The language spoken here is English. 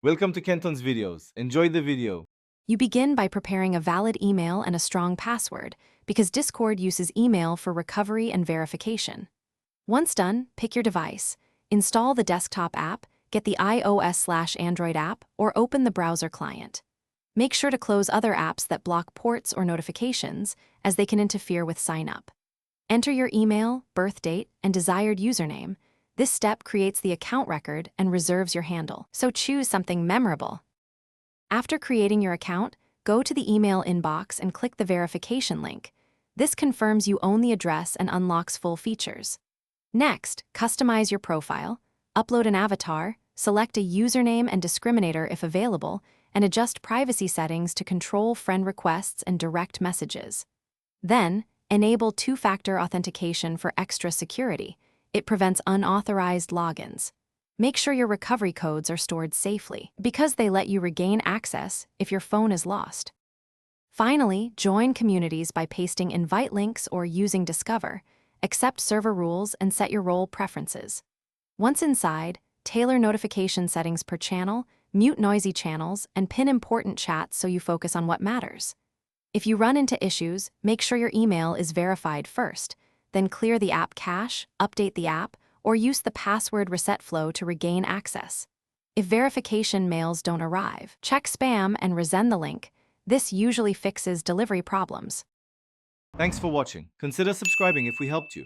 Welcome to Kenton's videos. Enjoy the video. You begin by preparing a valid email and a strong password, because Discord uses email for recovery and verification. Once done, pick your device. Install the desktop app, get the iOS/Android app, or open the browser client. Make sure to close other apps that block ports or notifications, as they can interfere with sign-up. Enter your email, birth date, and desired username. This step creates the account record and reserves your handle, so choose something memorable. After creating your account, go to the email inbox and click the verification link. This confirms you own the address and unlocks full features. Next, customize your profile, upload an avatar, select a username and discriminator if available, and adjust privacy settings to control friend requests and direct messages. Then, enable two-factor authentication for extra security. It prevents unauthorized logins. Make sure your recovery codes are stored safely, because they let you regain access if your phone is lost. Finally, join communities by pasting invite links or using Discover. Accept server rules and set your role preferences. Once inside, tailor notification settings per channel, mute noisy channels, and pin important chats so you focus on what matters. If you run into issues, make sure your email is verified first. Then clear the app cache, update the app, or use the password reset flow to regain access. If verification mails don't arrive, check spam and resend the link. This usually fixes delivery problems. Thanks for watching. Consider subscribing if we helped you.